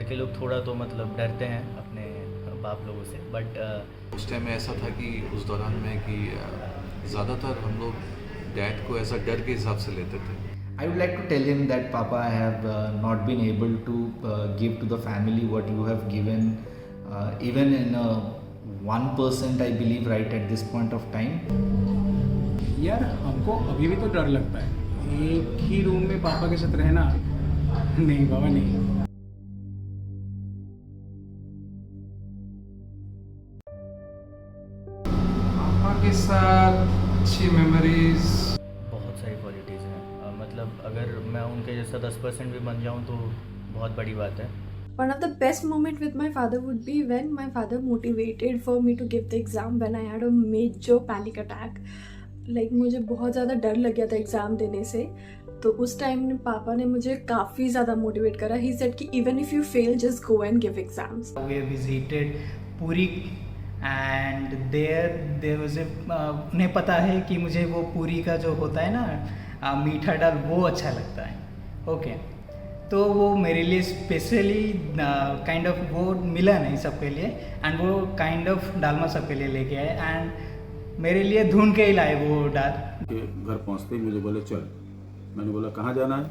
के लोग थोड़ा तो मतलब डरते हैं अपने बाप लोगों से, बट उस टाइम में ऐसा था कि उस दौरान में कि ज़्यादातर हम लोग डैड को ऐसा डर के हिसाब से लेते थे। I would like to tell him that Papa, I have not been able to give to the family what you have given, even in 1%, I believe, right at this point of time. यार हमको अभी भी तो डर लगता है एक ही room में पापा के साथ रहना। नहीं बाबा नहीं। पापा के साथ अच्छी मेमोरीज बहुत सारी क्वालिटीज़ हैं। मतलब अगर मैं उनके जैसा 10% भी बन जाऊँ तो बहुत बड़ी बात है। One of the best moment with my father would be when my father motivated for me to give the exam when I had a major panic attack. Like मुझे बहुत ज़्यादा डर लग गया था एग्ज़ाम देने से, तो उस टाइम पापा ने मुझे काफ़ी ज़्यादा मोटिवेट करा. He said कि even if you fail, just go and give exams. We visited Puri and there was a उन्हें पता है कि मुझे वो पूरी का जो होता है ना मीठा दाल वो अच्छा लगता है. ओके तो वो मेरे लिए स्पेशली काइंड ऑफ वो मिला नहीं सबके लिए एंड वो काइंड ऑफ डालमा सबके लिए लेके आए एंड मेरे लिए ढूंढ के ही लाए वो दाल. घर पहुंचते ही मुझे बोले चल. मैंने बोला कहाँ जाना है?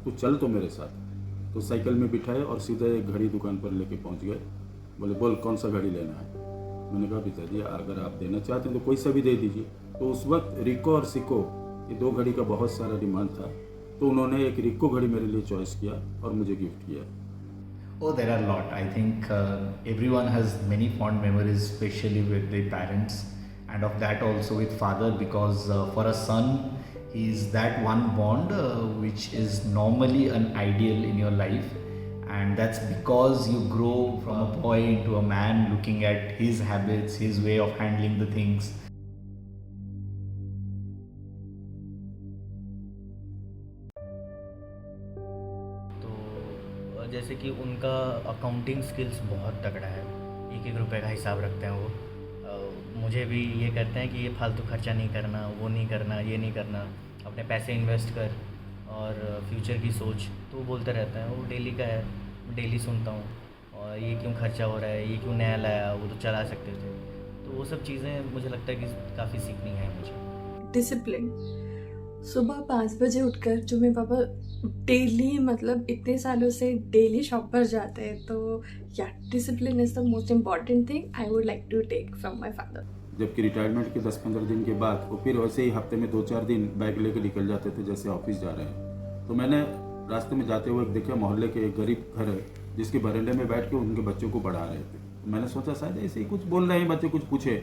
तू चल तो मेरे साथ. तो साइकिल में बिठाए और सीधे एक घड़ी दुकान पर लेके पहुंच गए. बोले बोल कौन सा घड़ी लेना है? मैंने कहा पिताजी अगर आप देना चाहते हैं तो कोई सा भी दे दीजिए. तो उस वक्त रिको और सिको ये दो घड़ी का बहुत सारा डिमांड था, तो उन्होंने एक रिको घड़ी मेरे लिए चॉइस किया और मुझे गिफ्ट किया. Oh, there are a lot. I think everyone has many fond memories, especially with their parents, and of that also with father, because for a son, he is that one bond which is normally an ideal in your life, and that's because you grow from a boy into a man, looking at his habits, his way of handling the things. जैसे कि उनका accounting skills बहुत तगड़ा है. एक एक रुपए का हिसाब रखते हैं वो. मुझे भी ये कहते हैं कि ये फालतू खर्चा नहीं करना, वो नहीं करना, ये नहीं करना, अपने पैसे इन्वेस्ट कर और फ्यूचर की सोच. तो वो बोलते रहते हैं. वो डेली का है, डेली सुनता हूँ. और ये क्यों खर्चा हो रहा है, ये क्यों नया लाया, वो तो चला सकते थे. तो वो सब चीज़ें मुझे लगता है कि काफ़ी सीखनी है मुझे. डिसिप्लिन. सुबह 5 बजे उठकर जो मेरे पापा डेली मतलब इतने सालों से डेली शॉप पर जाते हैं, तो या discipline is the most important thing I would like to take from my father. जबकि रिटायरमेंट के 10-15 दिन के बाद वो फिर वैसे ही हफ्ते में 2-4 दिन बैग लेके निकल जाते थे जैसे ऑफिस जा रहे हैं. तो मैंने रास्ते में जाते हुए देखा मोहल्ले के एक गरीब घर है जिसके बरामदे में बैठ के उनके बच्चों को पढ़ा रहे थे. तो मैंने सोचा शायद ऐसे ही कुछ बोल रहे हैं बच्चे, कुछ पूछे.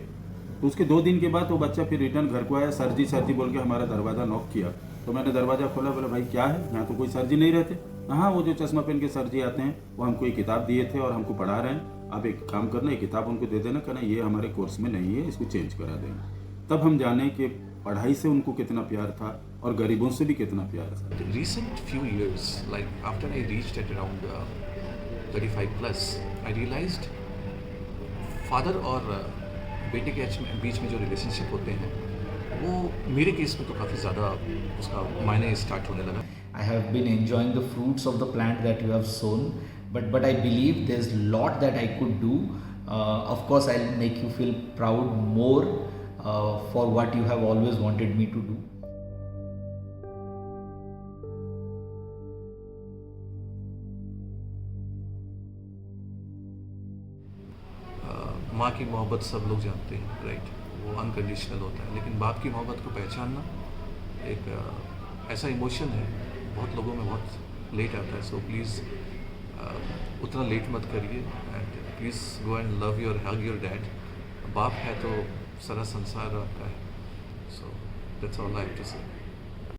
तो उसके 2 दिन के बाद वो बच्चा फिर रिटर्न घर को आया. सर जी बोल के हमारा दरवाज़ा नॉक किया. तो मैंने दरवाज़ा खोला. बोला भाई क्या है, यहाँ तो कोई सर जी नहीं रहते. हाँ वो जो चश्मा पहन के सर जी आते हैं वो हमको एक किताब दिए थे और हमको पढ़ा रहे हैं. आप एक काम करना, ये किताब उनको दे देना, कहना ये हमारे कोर्स में नहीं है, इसको चेंज करा देना. तब हम जाने कि पढ़ाई से उनको कितना प्यार था और गरीबों से भी कितना प्यार था. Recent few years, like after I reached at around 35 plus, I realized father और बेटे के बीच में जो रिलेशनशिप होते हैं वो मेरे केस में तो काफ़ी ज़्यादा उसका मायने स्टार्ट होने लगा. I have been enjoying the fruits of the plant that you have sown, but I believe there's a lot that I could do. Of course, I'll make you feel proud more for what you have always wanted me to do. माँ की मोहब्बत सब लोग जानते हैं, right. वो unconditional होता है, लेकिन बाप की मोहब्बत को पहचानना एक ऐसा इमोशन है बहुत लोगों में बहुत लेट आता है. सो प्लीज़ उतना लेट मत करिए and please go and love your hug your dad. बाप है तो सारा संसार आपका है. So that's all I have to से.